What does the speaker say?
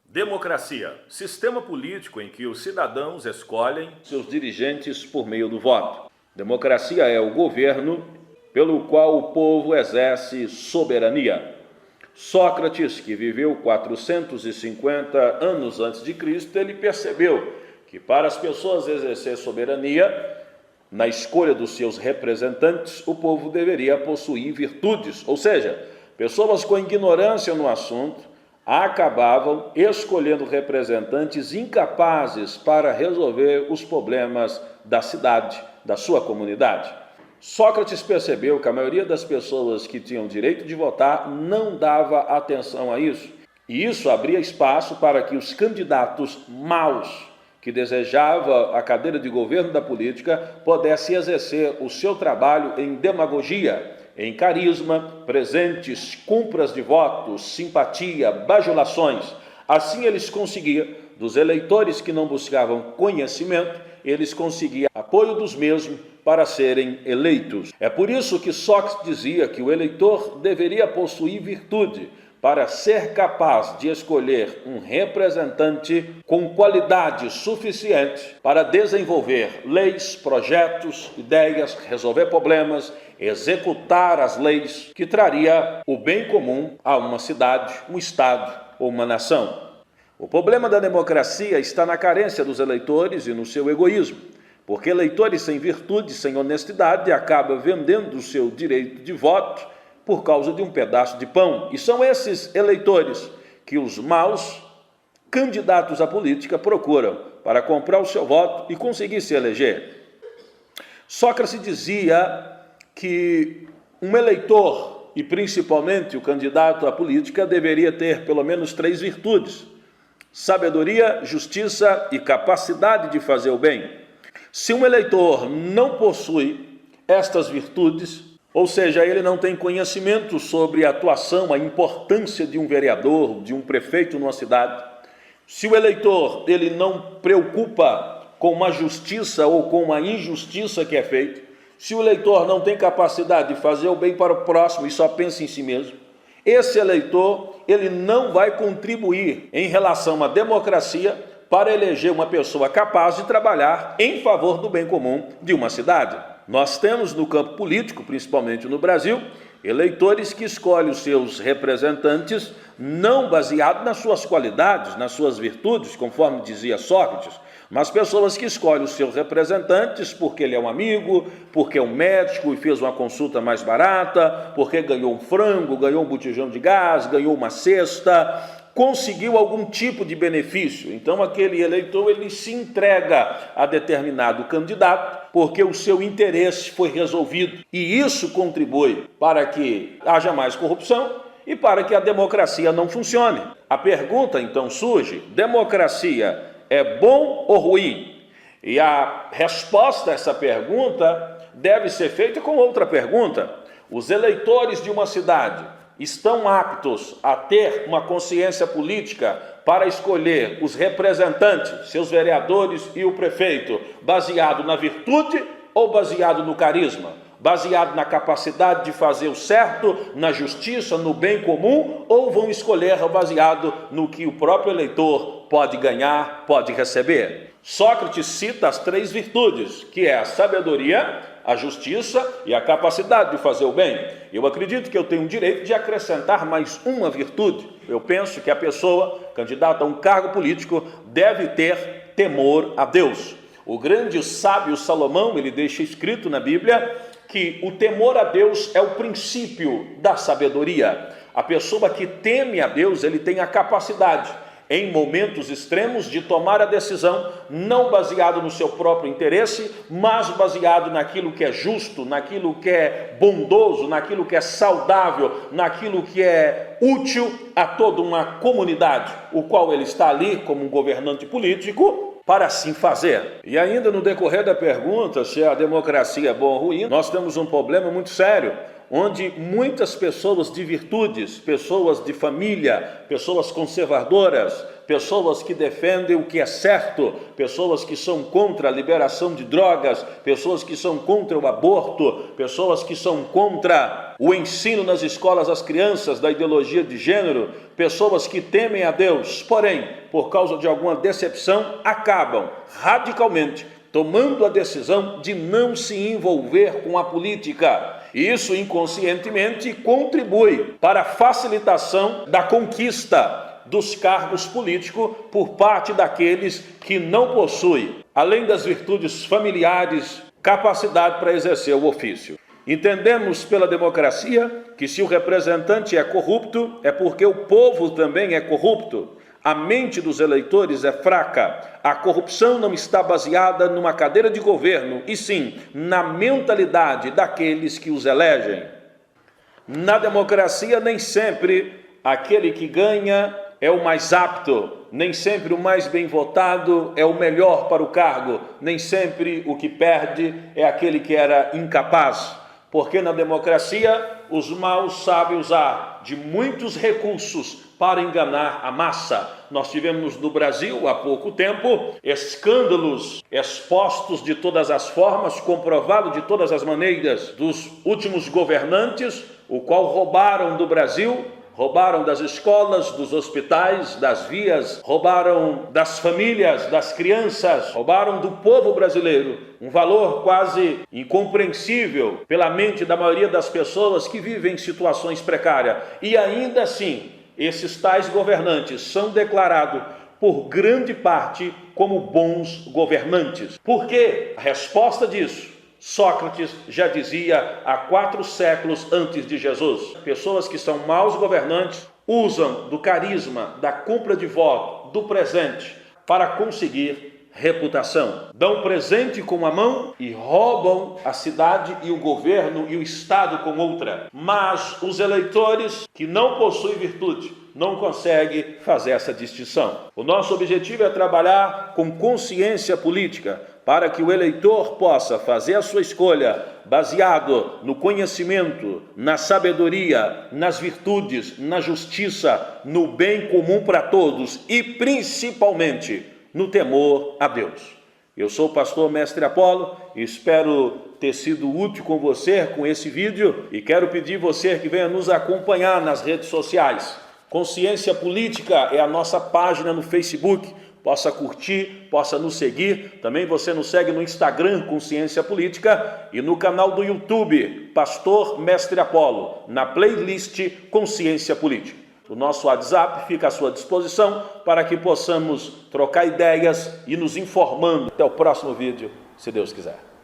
Democracia, sistema político em que os cidadãos escolhem seus dirigentes por meio do voto. Democracia é o governo pelo qual o povo exerce soberania. Sócrates, que viveu 450 anos antes de Cristo, ele percebeu que para as pessoas exercer soberania, na escolha dos seus representantes, o povo deveria possuir virtudes, ou seja, pessoas com ignorância no assunto acabavam escolhendo representantes incapazes para resolver os problemas da cidade, da sua comunidade. Sócrates percebeu que a maioria das pessoas que tinham direito de votar não dava atenção a isso, e isso abria espaço para que os candidatos maus que desejavam a cadeira de governo da política pudessem exercer o seu trabalho em demagogia, em carisma, presentes, compras de votos, simpatia, bajulações. Assim eles conseguiam, dos eleitores que não buscavam conhecimento, eles conseguiam apoio dos mesmos para serem eleitos. É por isso que Sócrates dizia que o eleitor deveria possuir virtude para ser capaz de escolher um representante com qualidade suficiente para desenvolver leis, projetos, ideias, resolver problemas, executar as leis que traria o bem comum a uma cidade, um estado ou uma nação. O problema da democracia está na carência dos eleitores e no seu egoísmo, porque eleitores sem virtude, sem honestidade, acabam vendendo o seu direito de voto por causa de um pedaço de pão. E são esses eleitores que os maus candidatos à política procuram para comprar o seu voto e conseguir se eleger. Sócrates dizia que um eleitor, e principalmente o candidato à política, deveria ter pelo menos 3 virtudes: sabedoria, justiça e capacidade de fazer o bem. Se um eleitor não possui estas virtudes, ou seja, ele não tem conhecimento sobre a atuação, a importância de um vereador, de um prefeito numa cidade, se o eleitor ele não preocupa com uma justiça ou com uma injustiça que é feita, se o eleitor não tem capacidade de fazer o bem para o próximo e só pensa em si mesmo, esse eleitor ele não vai contribuir em relação à democracia para eleger uma pessoa capaz de trabalhar em favor do bem comum de uma cidade. Nós temos no campo político, principalmente no Brasil, eleitores que escolhem os seus representantes não baseado nas suas qualidades, nas suas virtudes, conforme dizia Sócrates, mas pessoas que escolhem os seus representantes porque ele é um amigo, porque é um médico e fez uma consulta mais barata, porque ganhou um frango, ganhou um botijão de gás, ganhou uma cesta, conseguiu algum tipo de benefício. Então aquele eleitor ele se entrega a determinado candidato porque o seu interesse foi resolvido. E isso contribui para que haja mais corrupção e para que a democracia não funcione. A pergunta então surge: democracia é bom ou ruim? E a resposta a essa pergunta deve ser feita com outra pergunta: os eleitores de uma cidade estão aptos a ter uma consciência política para escolher os representantes, seus vereadores e o prefeito, baseado na virtude ou baseado no carisma? Baseado na capacidade de fazer o certo, na justiça, no bem comum, ou vão escolher baseado no que o próprio eleitor pode ganhar, pode receber? Sócrates cita as 3 virtudes, que é a sabedoria, a justiça e a capacidade de fazer o bem. Eu acredito que eu tenho o direito de acrescentar mais uma virtude. Eu penso que a pessoa, candidata a um cargo político, deve ter temor a Deus. O grande sábio Salomão, ele deixa escrito na Bíblia que o temor a Deus é o princípio da sabedoria. A pessoa que teme a Deus, ele tem a capacidade, em momentos extremos, de tomar a decisão, não baseado no seu próprio interesse, mas baseado naquilo que é justo, naquilo que é bondoso, naquilo que é saudável, naquilo que é útil a toda uma comunidade, o qual ele está ali como um governante político para assim fazer. E ainda no decorrer da pergunta se a democracia é boa ou ruim, nós temos um problema muito sério. onde muitas pessoas de virtudes, pessoas de família, pessoas conservadoras, pessoas que defendem o que é certo, pessoas que são contra a liberação de drogas, pessoas que são contra o aborto, pessoas que são contra o ensino nas escolas às crianças da ideologia de gênero, pessoas que temem a Deus, porém, por causa de alguma decepção, acabam radicalmente tomando a decisão de não se envolver com a política. E isso inconscientemente contribui para a facilitação da conquista dos cargos políticos por parte daqueles que não possuem, além das virtudes familiares, capacidade para exercer o ofício. Entendemos pela democracia que se o representante é corrupto, é porque o povo também é corrupto. A mente dos eleitores é fraca. A corrupção não está baseada numa cadeira de governo, e sim na mentalidade daqueles que os elegem. Na democracia, nem sempre aquele que ganha é o mais apto, nem sempre o mais bem votado é o melhor para o cargo, nem sempre o que perde é aquele que era incapaz. Porque na democracia, os maus sabem usar de muitos recursos para enganar a massa. Nós tivemos no Brasil, há pouco tempo, escândalos expostos de todas as formas, comprovado de todas as maneiras, dos últimos governantes, o qual roubaram do Brasil, roubaram das escolas, dos hospitais, das vias, roubaram das famílias, das crianças, roubaram do povo brasileiro, um valor quase incompreensível pela mente da maioria das pessoas que vivem em situações precárias. E ainda assim, esses tais governantes são declarados por grande parte como bons governantes. Por quê? A resposta disso, Sócrates já dizia há 4 séculos antes de Jesus. Pessoas que são maus governantes usam do carisma, da compra de voto, do presente para conseguir reputação. Dão presente com uma mão e roubam a cidade e o governo e o Estado com outra. Mas os eleitores que não possuem virtude não conseguem fazer essa distinção. O nosso objetivo é trabalhar com consciência política para que o eleitor possa fazer a sua escolha baseado no conhecimento, na sabedoria, nas virtudes, na justiça, no bem comum para todos e principalmente no temor a Deus. Eu sou o pastor Mestre Apolo e espero ter sido útil com você com esse vídeo e quero pedir você que venha nos acompanhar nas redes sociais. Consciência Política é a nossa página no Facebook, possa curtir, possa nos seguir. Também você nos segue no Instagram, Consciência Política, e no canal do YouTube, Pastor Mestre Apolo, na playlist Consciência Política. O nosso WhatsApp fica à sua disposição para que possamos trocar ideias e nos informando. Até o próximo vídeo, se Deus quiser.